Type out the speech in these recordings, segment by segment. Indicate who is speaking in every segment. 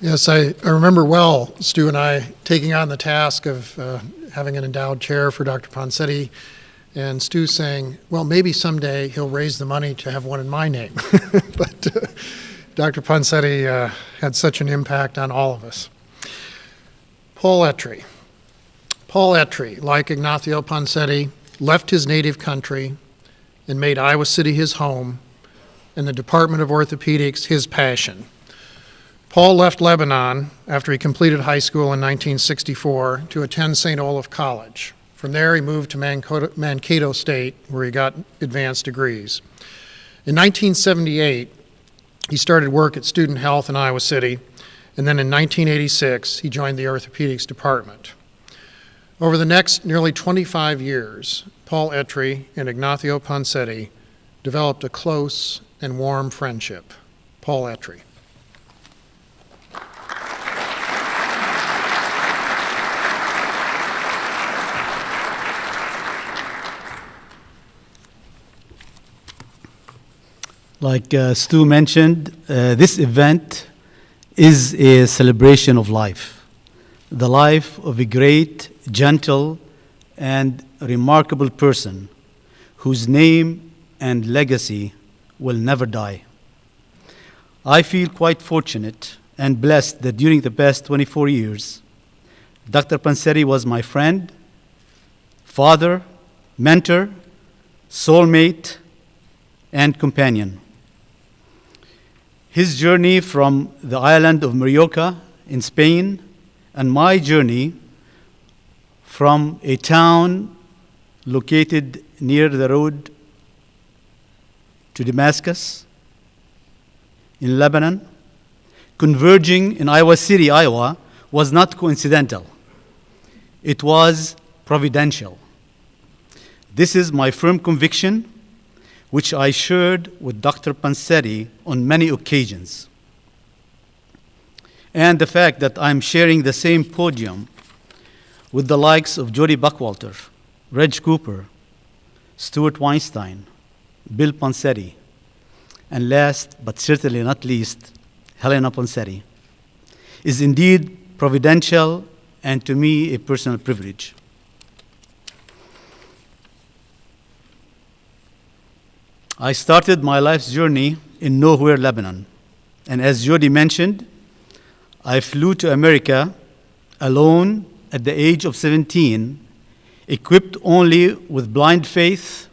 Speaker 1: Yes, I remember well Stu and I taking on the task of having an endowed chair for Dr. Ponseti, and Stu saying, well, maybe someday he'll raise the money to have one in my name. But Dr. Ponseti had such an impact on all of us. Paul Etre. Paul Etre, like Ignacio Ponseti, left his native country and made Iowa City his home and the Department of Orthopedics his passion. Paul left Lebanon after he completed high school in 1964 to attend St. Olaf College. From there, he moved to Mankato State, where he got advanced degrees. In 1978, he started work at Student Health in Iowa City, and then in 1986, he joined the orthopedics department. Over the next nearly 25 years, Paul Etre and Ignacio Ponseti developed a close and warm friendship. Paul Etre.
Speaker 2: Like Stu mentioned, this event is a celebration of life, the life of a great, gentle, and remarkable person whose name and legacy will never die. I feel quite fortunate and blessed that during the past 24 years, Dr. Ponseti was my friend, father, mentor, soulmate, and companion. His journey from the island of Mallorca in Spain and my journey from a town located near the road to Damascus in Lebanon, converging in Iowa City, Iowa, was not coincidental. It was providential. This is my firm conviction, which I shared with Dr. Ponseti on many occasions. And the fact that I'm sharing the same podium with the likes of Jody Buckwalter, Reg Cooper, Stuart Weinstein, Bill Ponseti, and last but certainly not least, Helena Ponseti, is indeed providential and to me a personal privilege. I started my life's journey in nowhere, Lebanon. And as Jody mentioned, I flew to America alone at the age of 17, equipped only with blind faith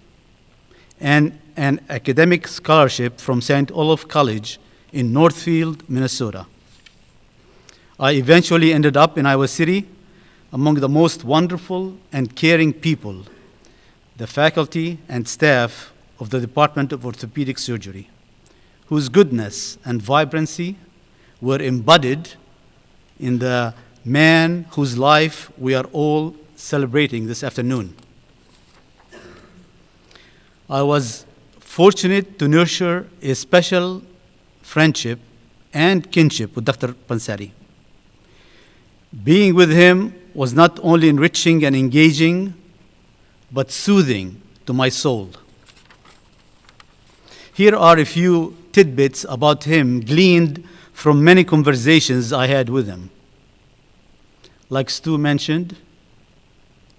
Speaker 2: and an academic scholarship from St. Olaf College in Northfield, Minnesota. I eventually ended up in Iowa City among the most wonderful and caring people, the faculty and staff of the Department of Orthopedic Surgery, whose goodness and vibrancy were embodied in the man whose life we are all celebrating this afternoon. I was fortunate to nurture a special friendship and kinship with Dr. Ponseti. Being with him was not only enriching and engaging, but soothing to my soul. Here are a few tidbits about him gleaned from many conversations I had with him. Like Stu mentioned,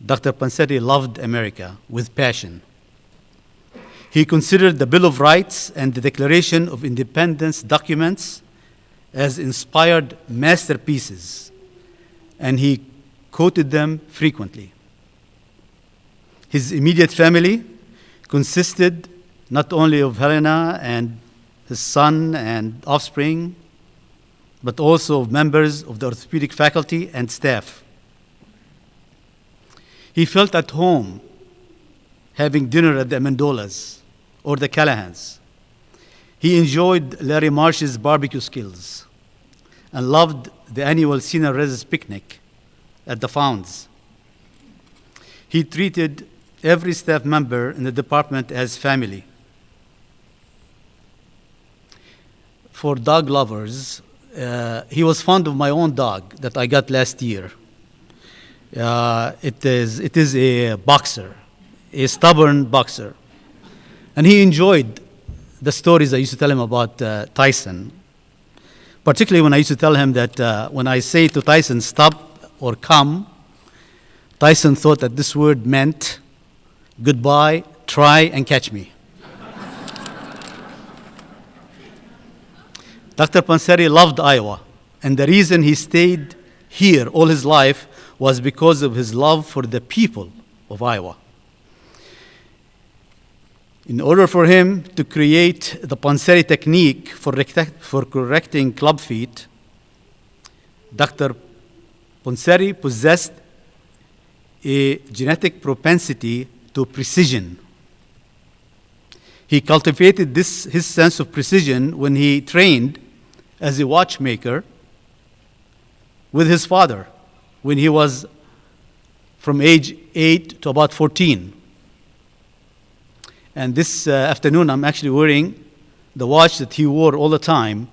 Speaker 2: Dr. Ponseti loved America with passion. He considered the Bill of Rights and the Declaration of Independence documents as inspired masterpieces, and he quoted them frequently. His immediate family consisted not only of Helena and his son and offspring, but also of members of the orthopedic faculty and staff. He felt at home having dinner at the Amendolas or the Callahans. He enjoyed Larry Marsh's barbecue skills and loved the annual Senior Res picnic at the Founds. He treated every staff member in the department as family. For dog lovers, he was fond of my own dog that I got last year. It is a boxer, a stubborn boxer. And he enjoyed the stories I used to tell him about Tyson. particularly when I used to tell him that when I say to Tyson, stop or come, Tyson thought that this word meant goodbye, try and catch me. Dr. Ponseti loved Iowa, and the reason he stayed here all his life was because of his love for the people of Iowa. In order for him to create the Ponseti technique for correcting club feet, Dr. Ponseti possessed a genetic propensity to precision. He cultivated his sense of precision when he trained as a watchmaker with his father when he was from age 8 to about 14. And this afternoon, I'm actually wearing the watch that he wore all the time,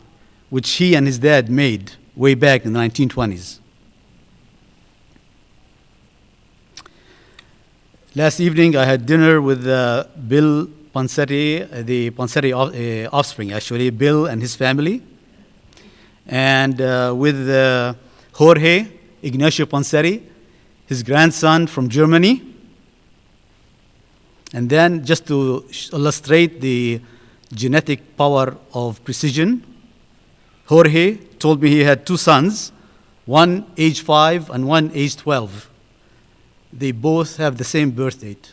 Speaker 2: which he and his dad made way back in the 1920s. Last evening, I had dinner with Bill Ponseti, the Ponseti offspring, actually, Bill and his family, and with Jorge Ignacio Ponseti, his grandson from Germany. And then, just to illustrate the genetic power of precision, Jorge told me he had two sons, one age 5 and one age 12. They both have the same birth date.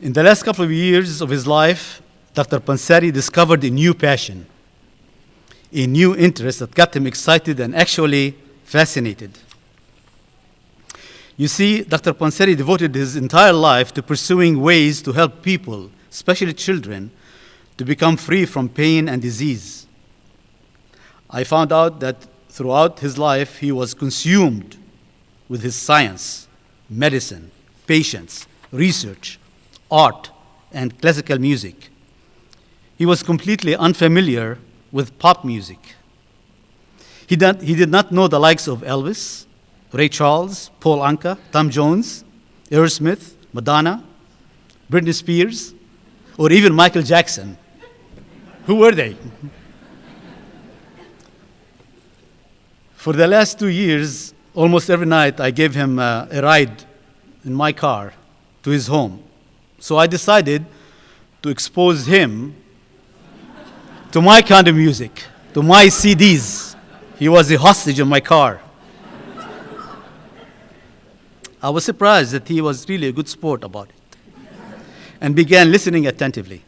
Speaker 2: In the last couple of years of his life, Dr. Ponseti discovered a new passion, a new interest that got him excited and actually fascinated. You see, Dr. Ponseti devoted his entire life to pursuing ways to help people, especially children, to become free from pain and disease. I found out that throughout his life, he was consumed with his science, medicine, patients, research, art, and classical music. He was completely unfamiliar with pop music. He did not know the likes of Elvis, Ray Charles, Paul Anka, Tom Jones, Aerosmith, Madonna, Britney Spears, or even Michael Jackson. Who were they? For the last 2 years, almost every night, I gave him a ride in my car to his home. So I decided to expose him to my kind of music, to my CDs. He was a hostage in my car. I was surprised that he was really a good sport about it and began listening attentively.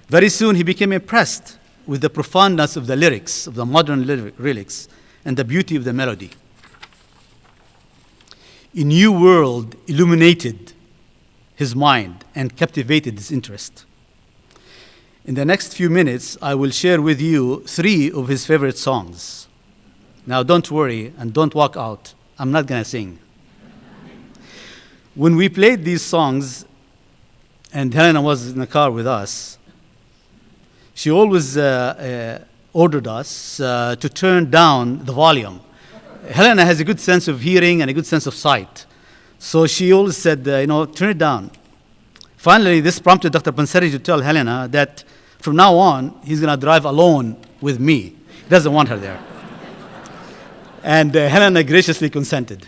Speaker 2: Very soon, he became impressed with the profoundness of the lyrics, of the modern lyrics, and the beauty of the melody. A new world illuminated his mind and captivated his interest. In the next few minutes, I will share with you 3 of his favorite songs. Now, don't worry and don't walk out. I'm not going to sing. When we played these songs, and Helena was in the car with us, she always ordered us to turn down the volume. Helena has a good sense of hearing and a good sense of sight. So she always said, turn it down. Finally, this prompted Dr. Ponseti to tell Helena that from now on, he's going to drive alone with me. He doesn't want her there. And Helena graciously consented.